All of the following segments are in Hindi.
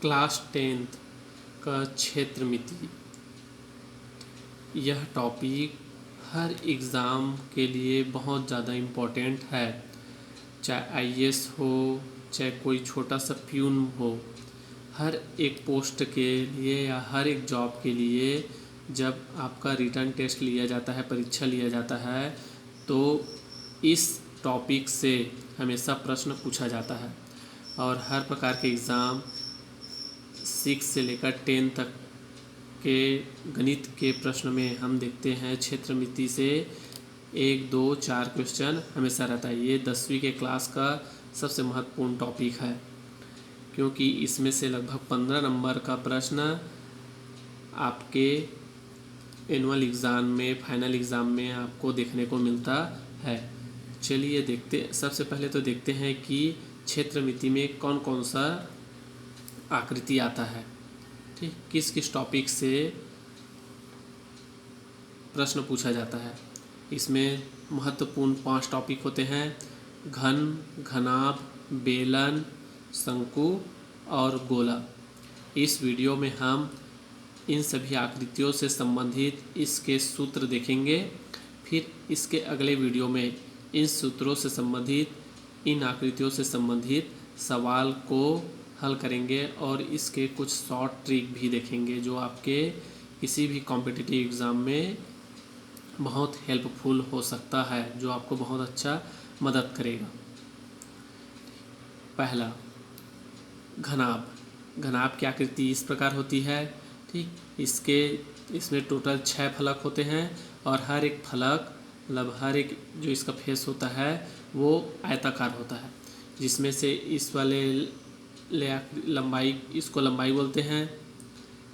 क्लास 10th का क्षेत्र मिति। यह टॉपिक हर एग्ज़ाम के लिए बहुत ज़्यादा इम्पोर्टेंट है, चाहे आईएएस हो चाहे कोई छोटा सा प्यून हो। हर एक पोस्ट के लिए या हर एक जॉब के लिए जब आपका रिटन टेस्ट लिया जाता है, परीक्षा लिया जाता है, तो इस टॉपिक से हमेशा प्रश्न पूछा जाता है। और हर प्रकार के एग्ज़ाम 6 से लेकर 10 तक के गणित के प्रश्न में हम देखते हैं क्षेत्र मिति से 1, 2, 4 क्वेश्चन हमेशा रहता है। ये 10वीं के क्लास का सबसे महत्वपूर्ण टॉपिक है, क्योंकि इसमें से लगभग 15 नंबर का प्रश्न आपके एनुअल एग्ज़ाम में, फाइनल एग्ज़ाम में आपको देखने को मिलता है। चलिए सबसे पहले तो देखते हैं कि क्षेत्र मिति में कौन कौन सा आकृति आता है, ठीक, किस किस टॉपिक से प्रश्न पूछा जाता है। इसमें महत्वपूर्ण 5 टॉपिक होते हैं: घन, घनाभ, बेलन, शंकु और गोला। इस वीडियो में हम इन सभी आकृतियों से संबंधित इसके सूत्र देखेंगे। फिर इसके अगले वीडियो में इन सूत्रों से संबंधित, इन आकृतियों से संबंधित सवाल को हल करेंगे और इसके कुछ शॉर्ट ट्रिक भी देखेंगे जो आपके किसी भी कॉम्पिटिटिव एग्ज़ाम में बहुत हेल्पफुल हो सकता है, जो आपको बहुत अच्छा मदद करेगा। पहला, घनाभ। घनाभ की आकृति इस प्रकार होती है, ठीक। इसमें टोटल 6 फलक होते हैं और हर एक फलक मतलब हर एक जो इसका फेस होता है वो आयताकार होता है, जिसमें से इस वाले लंबाई, इसको लंबाई बोलते हैं,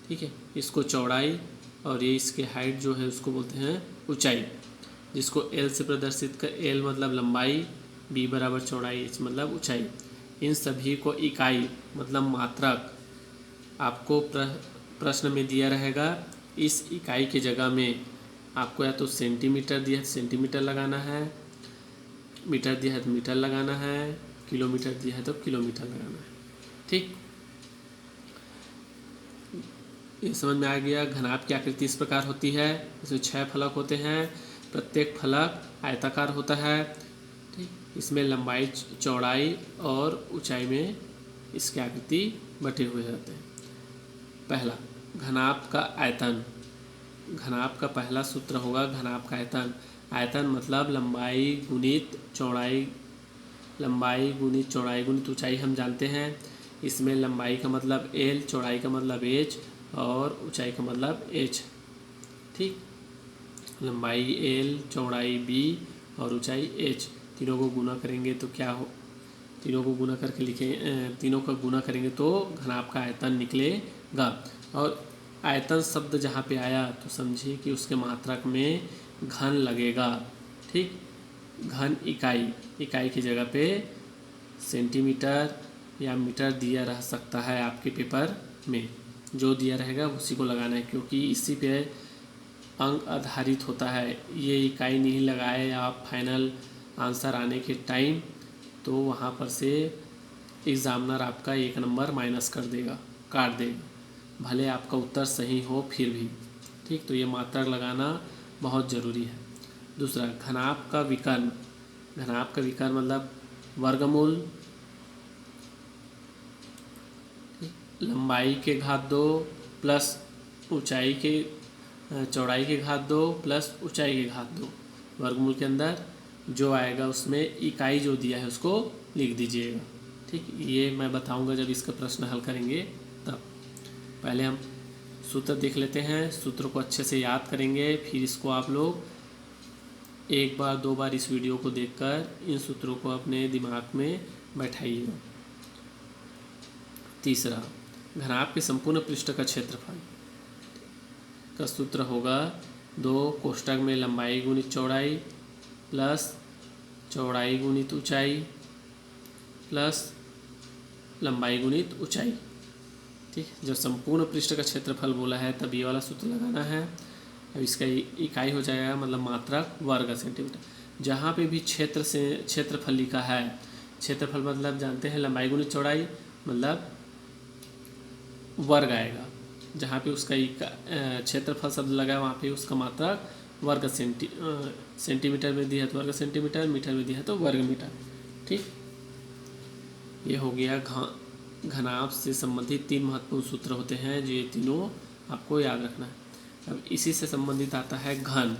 ठीक है, इसको चौड़ाई, और ये इसके हाइट जो है उसको बोलते हैं ऊंचाई, जिसको एल से प्रदर्शित कर, एल मतलब लंबाई, बी बराबर चौड़ाई, एच मतलब ऊंचाई। इन सभी को इकाई मतलब मात्रक आपको प्रश्न में दिया रहेगा। इस इकाई की जगह में आपको या तो सेंटीमीटर दिया है तो सेंटीमीटर लगाना है, मीटर दिया है तो मीटर लगाना है, किलोमीटर दिया है तो किलोमीटर लगाना है, ठीक। ये समझ में आ गया। घनाभ की आकृति इस प्रकार होती है, इसमें 6 फलक होते हैं, प्रत्येक फलक आयताकार होता है, ठीक। इसमें लंबाई, चौड़ाई और ऊंचाई में इसकी आकृति बटे हुए रहते हैं। पहला, घनाभ का आयतन। घनाभ का पहला सूत्र होगा घनाभ का आयतन। आयतन मतलब लंबाई गुणित चौड़ाई, लंबाई गुणित चौड़ाई गुणित ऊंचाई हम जानते हैं। इसमें लंबाई का मतलब एल, चौड़ाई का मतलब एच और ऊंचाई का मतलब एच, ठीक। लंबाई एल, चौड़ाई बी और ऊंचाई एच, तीनों को गुना करेंगे तो क्या हो, तीनों को गुना करके लिखें, तीनों का गुना करेंगे तो घनाभ का आयतन निकलेगा। और आयतन शब्द जहाँ पे आया तो समझिए कि उसके मात्रक में घन लगेगा, ठीक। घन इकाई, इकाई की जगह पे सेंटीमीटर या मीटर दिया रह सकता है आपके पेपर में, जो दिया रहेगा उसी को लगाना है, क्योंकि इसी पे अंक आधारित होता है। ये इकाई नहीं लगाए आप फाइनल आंसर आने के टाइम तो वहाँ पर से एग्ज़ामिनर आपका 1 नंबर माइनस कर देगा, काट देगा, भले आपका उत्तर सही हो फिर भी, ठीक। तो ये मात्रक लगाना बहुत ज़रूरी है। दूसरा, घनाभ का विकर्ण। घनाभ का विकर्ण मतलब वर्गमूल, लंबाई के घात 2 प्लस ऊंचाई के, चौड़ाई के घात 2 प्लस ऊंचाई के घात 2, वर्गमूल के अंदर जो आएगा उसमें इकाई जो दिया है उसको लिख दीजिएगा, ठीक। ये मैं बताऊंगा जब इसका प्रश्न हल करेंगे तब। पहले हम सूत्र देख लेते हैं, सूत्र को अच्छे से याद करेंगे, फिर इसको आप लोग 1 बार 2 बार इस वीडियो को देखकर इन सूत्रों को अपने दिमाग में बैठाइएगा। तीसरा, घनाभ के संपूर्ण पृष्ठ का क्षेत्रफल का सूत्र होगा 2 कोष्ठक में लंबाई गुणित चौड़ाई प्लस चौड़ाई गुणित ऊंचाई प्लस लंबाई गुणित ऊंचाई, ठीक। जब संपूर्ण पृष्ठ का क्षेत्रफल बोला है तब ये वाला सूत्र लगाना है। अब इसका इकाई हो जाएगा मतलब मात्रक वर्ग सेंटीमीटर। जहाँ पे भी क्षेत्र से क्षेत्रफल लिखा है, क्षेत्रफल मतलब जानते हैं लंबाई गुणित चौड़ाई, मतलब वर्ग आएगा। जहाँ पे उसका क्षेत्रफल शब्द लगा है वहाँ पे उसका मात्रक वर्ग सेंटीमीटर में दिया है तो वर्ग सेंटीमीटर, मीटर में दिया है तो वर्ग मीटर। ठीक, ये हो गया घनाभ से संबंधित 3 महत्वपूर्ण सूत्र होते हैं जो ये तीनों आपको याद रखना है। अब इसी से संबंधित आता है घन।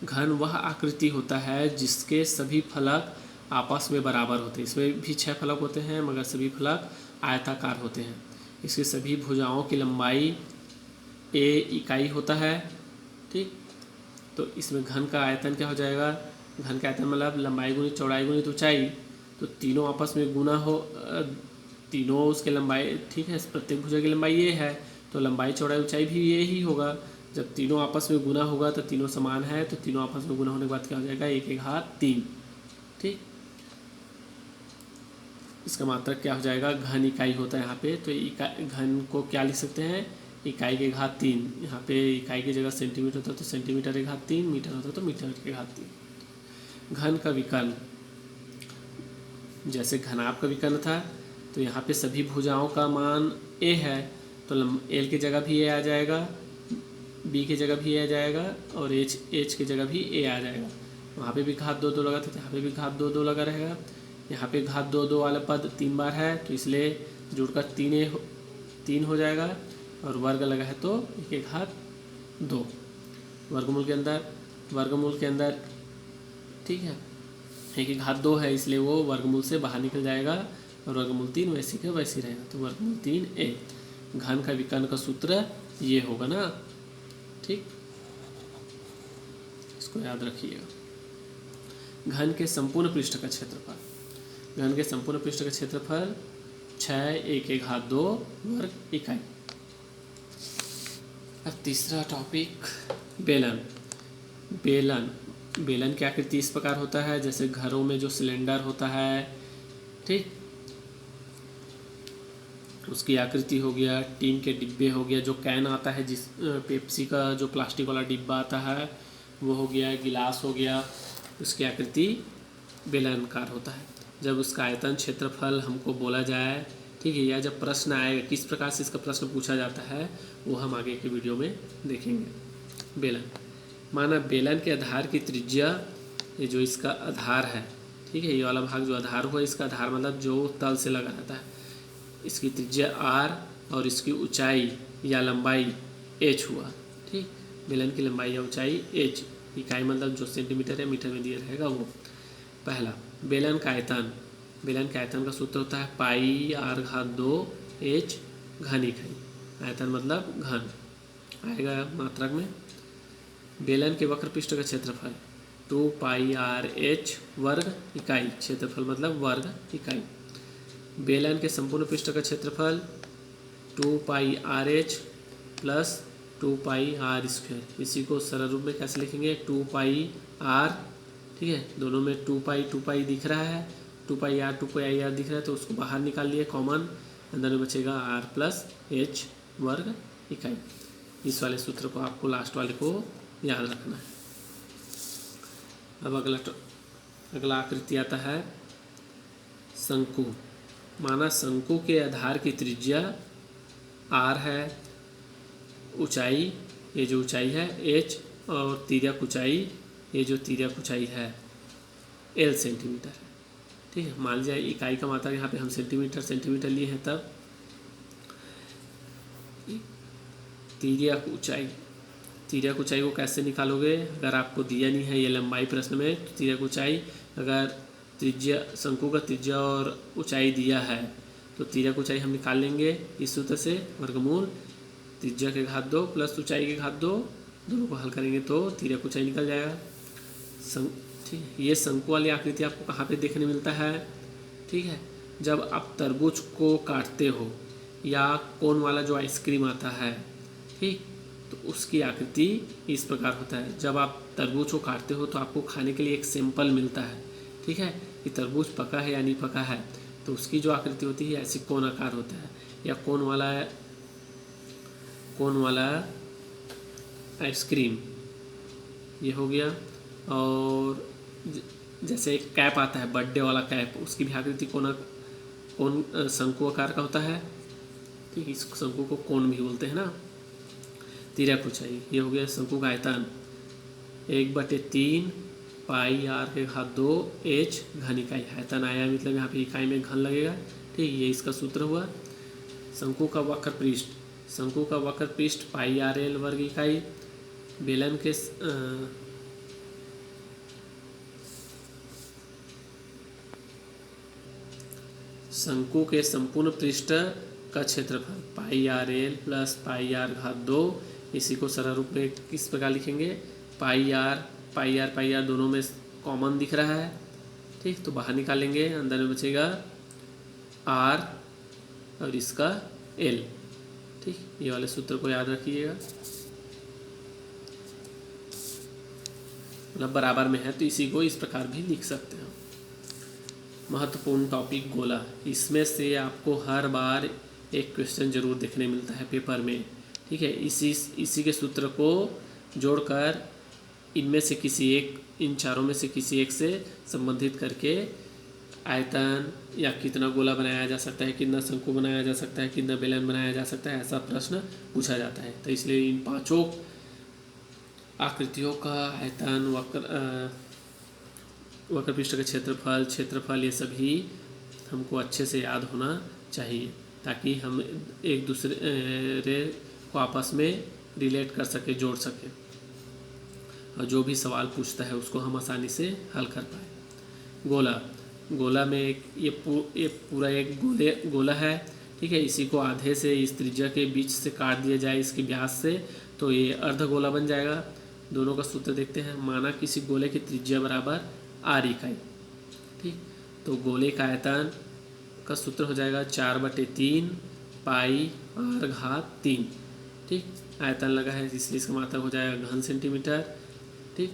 घन वह आकृति होता है जिसके सभी फलक आपस में बराबर होते हैं। इसमें भी 6 फलक होते हैं मगर सभी फलक आयताकार होते हैं। इसकी सभी भुजाओं की लंबाई a इकाई होता है। ठीक, तो इसमें घन का आयतन क्या हो जाएगा? घन का आयतन मतलब लंबाई गुणित चौड़ाई गुणित ऊंचाई। तो तीनों आपस में गुना हो, तीनों उसके लंबाई, ठीक है, प्रत्येक भुजा की लंबाई ये है तो लंबाई चौड़ाई ऊंचाई भी ये ही होगा। जब तीनों आपस में गुना होगा तो तीनों समान है, तो तीनों आपस में गुना होने के बाद क्या हो जाएगा? 1 की घात 3। ठीक, इसका मात्रक क्या हो जाएगा? घन इकाई होता है यहाँ पे। तो घन को क्या लिख सकते हैं? इकाई की घात 3। यहाँ पे इकाई की जगह सेंटीमीटर होता है तो सेंटीमीटर की घात 3, मीटर होता है तो मीटर की घात 3। घन का विकर्ण, जैसे घनाभ का विकर्ण था तो यहाँ पे सभी भुजाओं का मान a है तो l की जगह भी a आ जाएगा, b की जगह भी a आ जाएगा और h की जगह भी a आ जाएगा। वहाँ पे भी घात 2 2 लगा था, यहाँ पे भी घात 2 2 लगा रहेगा। यहाँ पे घात 2 2 वाला पद 3 बार है तो इसलिए जुड़कर 3 हो जाएगा और वर्ग लगा है तो 1 की घात 2। वर्गमूल के अंदर ठीक है 1 की घात 2 है इसलिए वो वर्गमूल से बाहर निकल जाएगा और वर्गमूल 3 वैसे का वैसे रहेगा तो वर्गमूल 3a। घन का विकर्ण का सूत्र ये होगा ना। ठीक, इसको याद रखिएगा। घन के संपूर्ण पृष्ठ का क्षेत्रफल, घन के संपूर्ण पृष्ठ का क्षेत्रफल 6 1 की घात 2 वर्ग इकाई। अब तीसरा टॉपिक बेलन। बेलन की आकृति इस प्रकार होता है जैसे घरों में जो सिलेंडर होता है, ठीक, उसकी आकृति हो गया, टीन के डिब्बे हो गया, जो कैन आता है जिस पेप्सी का जो प्लास्टिक वाला डिब्बा आता है वो हो गया, गिलास हो गया, उसकी आकृति बेलनाकार होता है। जब उसका आयतन क्षेत्रफल हमको बोला जाए, ठीक है, या जब प्रश्न आएगा किस प्रकार से इसका प्रश्न पूछा जाता है वो हम आगे के वीडियो में देखेंगे। बेलन, माना बेलन के आधार की त्रिज्या, ये जो इसका आधार है, ठीक है, ये वाला भाग जो आधार हुआ, इसका आधार मतलब जो तल से लगा रहता है, इसकी त्रिज्या r और इसकी ऊंचाई या लंबाई h हुआ। ठीक, बेलन की लंबाई या ऊंचाई h, इकाई मतलब जो सेंटीमीटर या मीटर में दिया रहेगा वो। पहला, बेलन का आयतन। बेलन के आयतन का सूत्र होता है पाई r घात 2 h घन इकाई। आयतन मतलब घन आएगा मात्रक में। बेलन के वक्र पृष्ठ का क्षेत्रफल 2 पाई r h वर्ग इकाई, क्षेत्रफल मतलब वर्ग इकाई। बेलन के संपूर्ण पृष्ठ का क्षेत्रफल 2 pi R H plus 2 pi R square. इसी को सरल रूप में कैसे लिखेंगे? 2 पाई आर, ठीक है, दोनों में 2 पाई दिख रहा है, 2 पाई आर दिख रहा है तो उसको बाहर निकाल लिए कॉमन, अंदर में बचेगा आर प्लस एच वर्ग इकाई। इस वाले सूत्र को आपको लास्ट वाले को याद रखना है। अब अगला आकृति आता है शंकु। माना शंकु के आधार की त्रिज्या r है, ऊंचाई, ये जो ऊंचाई है h, और तिर्यक ऊंचाई, ये जो तिर्यक ऊंचाई है l सेंटीमीटर है। ठीक है, मान लीजिए इकाई का मात्रक यहाँ पे हम सेंटीमीटर लिए हैं, तब तिर्यक ऊंचाई को कैसे निकालोगे? अगर आपको दिया नहीं है ये लंबाई प्रश्न में, तो तिर्यक ऊंचाई, अगर त्रिज्या, शंकु का त्रिज्या और ऊंचाई दिया है तो तिर्यक ऊंचाई हम निकाल लेंगे इस सूत्र से, वर्गमूल त्रिज्या के घात 2 प्लस ऊंचाई के घात 2, दोनों को हल करेंगे तो तिर्यक ऊंचाई निकल जाएगा। ठीक है, ये शंकु वाली आकृति आपको कहाँ पे देखने मिलता है? ठीक है, जब आप तरबूज को काटते हो या कोन वाला जो आइसक्रीम आता है, ठीक, तो उसकी आकृति इस प्रकार होता है। जब आप तरबूज को काटते हो तो आपको खाने के लिए एक सैंपल मिलता है, ठीक है, कि तरबूज पका है या नहीं पका है, तो उसकी जो आकृति होती है ऐसी कोन आकार होता है, या कोन वाला आइसक्रीम ये हो गया। और जैसे एक कैप आता है, बर्थडे वाला कैप, उसकी भी आकृति कोन शंकु आकार का होता है। ठीक, इस शंकु को कोण भी बोलते हैं ना। तिर्यक ऊंचाई, ये हो गया शंकु का आयतन 1/3 पाई आर के घात 2 एच घन इकाई। आयतन आया मतलब यहाँ पे इकाई में घन लगेगा। ठीक, ये इसका सूत्र हुआ। शंकु का वक्र पृष्ठ, शंकु का वक्र पृष्ठ पाई आर एल वर्ग इकाई। बेलन के शंकु के संपूर्ण पृष्ठ का क्षेत्रफल pi R L plus pi R घात 2। इसी को सरल रूप में किस प्रकार लिखेंगे, पाई आर दोनों में कॉमन दिख रहा है। ठीक, तो बाहर निकालेंगे, अंदर में बचेगा आर और इसका एल। ठीक, ये वाले सूत्र को याद रखिएगा, मतलब बराबर में है तो इसी को इस प्रकार भी लिख सकते हैं। महत्वपूर्ण टॉपिक गोला, इसमें से आपको हर बार एक क्वेश्चन जरूर देखने मिलता है पेपर में। ठीक है, इसी के सूत्र को जोड़कर इनमें से किसी एक, इन चारों में से किसी एक से संबंधित करके आयतन या कितना गोला बनाया जा सकता है, कितना शंकु बनाया जा सकता है, कितना बेलन बनाया जा सकता है, ऐसा प्रश्न पूछा जाता है। तो इसलिए इन पांचों आकृतियों का आयतन, वक्र पृष्ठ का क्षेत्रफल ये सभी हमको अच्छे से याद होना चाहिए, ताकि हम एक दूसरे को आपस में रिलेट कर सके, जोड़ सके, और जो भी सवाल पूछता है उसको हम आसानी से हल कर पाए। गोला में ये पूरा एक गोला है। ठीक है, इसी को आधे से इस त्रिज्या के बीच से काट दिया जाए इसके व्यास से, तो ये अर्ध गोला बन जाएगा। दोनों का सूत्र देखते हैं। माना किसी गोले की त्रिज्या बराबर आर इकाई। ठीक, तो गोले का आयतन का सूत्र हो जाएगा 4/3 पाई आर घात 3। ठीक, आयतन लगा है इसलिए इसका मात्रक हो जाएगा घन सेंटीमीटर। ठीक,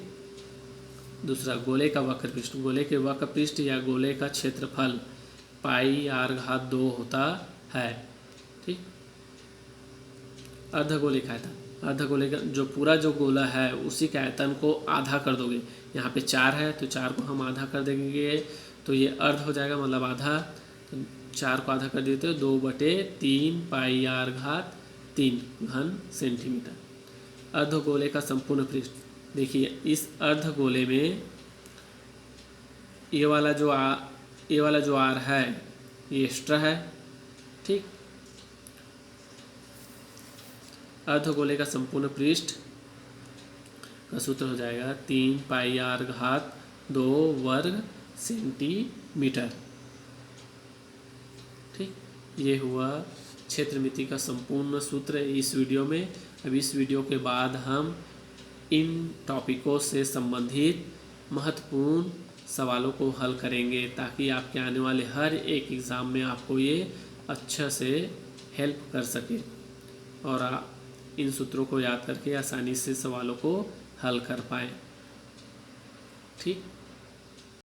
दूसरा गोले का वक्र पृष्ठ, गोले के वक्र पृष्ठ या गोले का क्षेत्रफल पाई आर घात 2 होता है। ठीक, अर्धगोले का आयतन, अर्धगोले का जो पूरा जो गोला है उसी के आयतन को आधा कर दोगे। यहाँ पे 4 है तो 4 को हम आधा कर देंगे तो ये अर्ध हो जाएगा, मतलब आधा। तो 4 को आधा कर देते हो 2/3 पाई आर घात 3 घन सेंटीमीटर। अर्धगोले का संपूर्ण पृष्ठ, देखिए इस अर्धगोले में ये वाला जो आर है ये एक्स्ट्रा है। ठीक, अर्धगोले का संपूर्ण पृष्ठ का सूत्र हो जाएगा 3 पाई आर घात 2 वर्ग सेंटीमीटर। ठीक, ये हुआ क्षेत्रमिति का संपूर्ण सूत्र इस वीडियो में। अब इस वीडियो के बाद हम इन टॉपिकों से संबंधित महत्वपूर्ण सवालों को हल करेंगे, ताकि आपके आने वाले हर एक एग्ज़ाम में आपको ये अच्छा से हेल्प कर सके और आप इन सूत्रों को याद करके आसानी से सवालों को हल कर पाएँ। ठीक।